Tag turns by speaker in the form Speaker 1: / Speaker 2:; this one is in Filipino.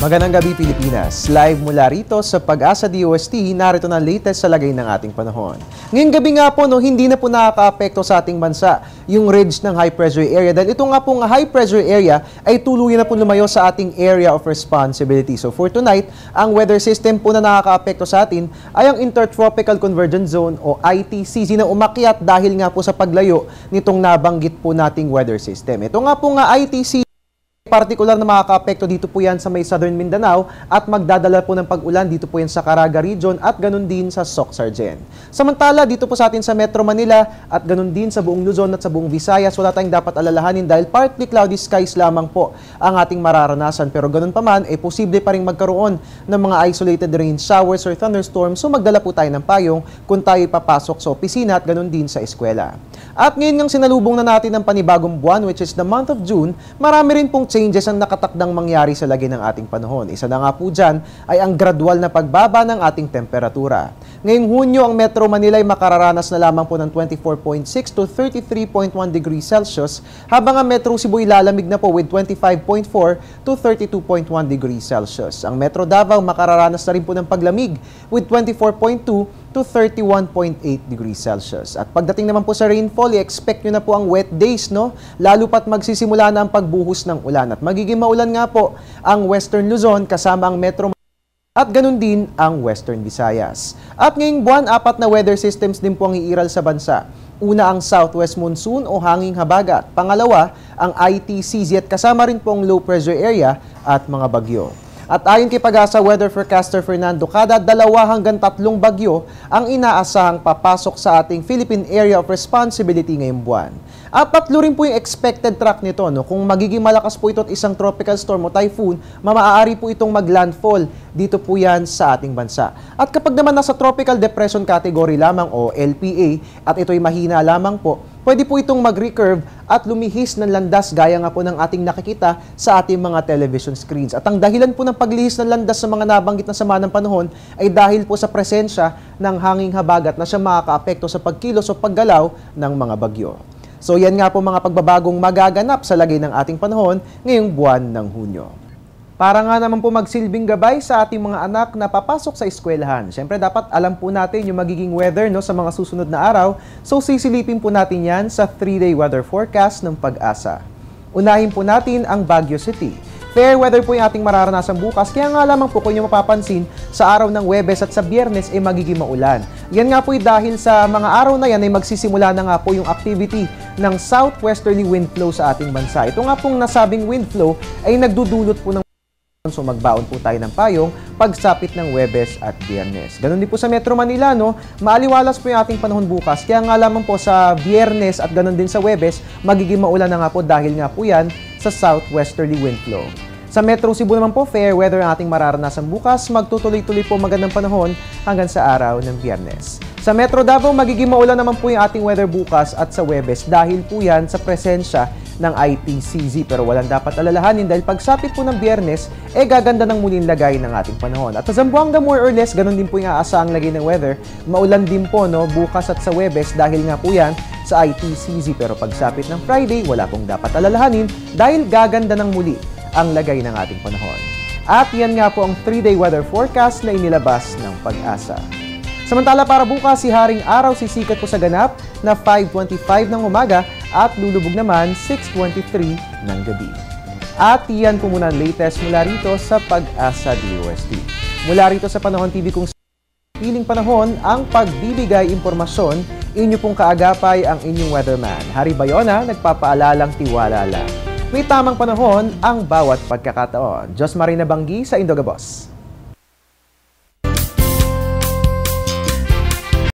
Speaker 1: Magandang gabi, Pilipinas. Live mula rito sa Pag-asa DOST, narito na latest sa lagay ng ating panahon. Ngayong gabi nga po, hindi na po nakaka-apekto sa ating bansa yung ridge ng high pressure area dahil ito nga pong high pressure area ay tuluyan na po lumayo sa ating area of responsibility. So for tonight, ang weather system po na nakaka-apekto sa atin ay ang Intertropical Convergence Zone o ITCZ na umakyat dahil nga po sa paglayo nitong nabanggit po nating weather system. Ito nga po ITCZ, partikular na makaka-apekto dito po yan sa may Southern Mindanao at magdadala po ng pag-ulan dito po yan sa Caraga Region at ganun din sa Soc-Sargen. Samantala, dito po sa atin sa Metro Manila at ganun din sa buong Luzon at sa buong Visayas, wala tayong dapat alalahanin dahil partly cloudy skies lamang po ang ating mararanasan. Pero ganun pa man, posible pa rin magkaroon ng mga isolated rain showers or thunderstorms, so magdala po tayo ng payong kung tayo papasok sa opisina at ganun din sa eskwela. At ngayon ng sinalubong na natin ang panibagong buwan, which is the month of June, marami rin pong changes ang nakatakdang mangyari sa lagay ng ating panahon. Isa na nga po dyan ay ang gradual na pagbaba ng ating temperatura. Ngayong Hunyo, ang Metro Manila ay makararanas na lamang po ng 24.6 to 33.1 degrees Celsius, habang ang Metro Cebu lalamig na po with 25.4 to 32.1 degrees Celsius. Ang Metro Davao makararanas na rin po ng paglamig with 24.2 to 31.8 degrees Celsius. At pagdating naman po sa rainfall, i-expect nyo na po ang wet days, no? Lalo pat magsisimula na ang pagbuhos ng ulan. At magiging maulan nga po ang Western Luzon kasama ang Metro at ganun din ang Western Visayas. At ngayong buwan, 4 na weather systems din po ang iiral sa bansa. Una ang Southwest Monsoon o hanging habagat. Pangalawa, ang ITCZ at kasama rin po ang low pressure area at mga bagyo. At ayon kay Pag-asa weather forecaster Fernando Cada, 2 hanggang 3 bagyo ang inaasahang papasok sa ating Philippine Area of Responsibility ngayong buwan. At 3 rin po yung expected track nito. No? Kung magiging malakas po ito at isang tropical storm o typhoon, maaari po itong maglandfall dito po yan sa ating bansa. At kapag naman nasa tropical depression category lamang o LPA at ito'y mahina lamang po, pwede po itong mag-recurve at lumihis ng landas gaya nga po ng ating nakikita sa ating mga television screens. At ang dahilan po ng paglihis ng landas sa mga nabanggit na sama ng panahon ay dahil po sa presensya ng hanging habagat na siya makakaapekto sa pagkilos o paggalaw ng mga bagyo. So yan nga po mga pagbabagong magaganap sa lagay ng ating panahon ngayong buwan ng Hunyo. Para nga naman po magsilbing gabay sa ating mga anak na papasok sa eskwelahan. Siyempre dapat alam po natin yung magiging weather sa mga susunod na araw. So sisilipin po natin yan sa 3-day weather forecast ng Pag-asa. Unahin po natin ang Baguio City. Fair weather po yung ating mararanasan bukas, kaya nga lamang po kung nyo mapapansin, sa araw ng Huwebes at sa Biyernes ay magiging maulan. Yan nga po dahil sa mga araw na yan ay magsisimula na nga po yung activity ng southwesterly wind flow sa ating bansa. Ito nga pong nasabing wind flow ay nagdudulot po ng so magbaon po tayo ng payong pagsapit ng Huwebes at Biyernes. Ganun din po sa Metro Manila, maaliwalas po yung ating panahon bukas. Kaya nga lamang po sa Biyernes at ganun din sa Huwebes, magiging maulan na nga po dahil nga po yan sa southwesterly wind flow. Sa Metro Cebu naman po, fair weather ang ating mararanasan bukas. Magtutuloy-tuloy po magandang panahon hanggang sa araw ng Biyernes. Sa Metro Davao, magiging maulan naman po yung ating weather bukas at sa Huwebes dahil po yan sa presensya ng ITCZ. Pero walang dapat alalahanin dahil pagsapit po ng Biyernes, gaganda ng muling lagay ng ating panahon. At sa Zamboanga, more or less, ganun din po yung aasahang lagay ng weather. Maulan din po bukas at sa Huwebes dahil nga po yan sa ITCZ. Pero pagsapit ng Friday, wala pong dapat alalahanin dahil gaganda ng muli ang lagay ng ating panahon. At yan nga po ang 3-day weather forecast na inilabas ng Pag-asa. Samantala para bukas, si Haring Araw sisikat po sa ganap na 5:25 ng umaga at lulubog naman 6:23 ng gabi. At yan po muna ang latest mula rito sa Pag-asa DOST. Mula rito sa Panahon TV kung piling panahon ang pagbibigay impormasyon, inyo pong kaagapay ang inyong weatherman. Harry Bayona, nagpapaalalang tiwala lang. May tamang panahon ang bawat pagkakataon. Diyos Marina Banggi sa Indogabos.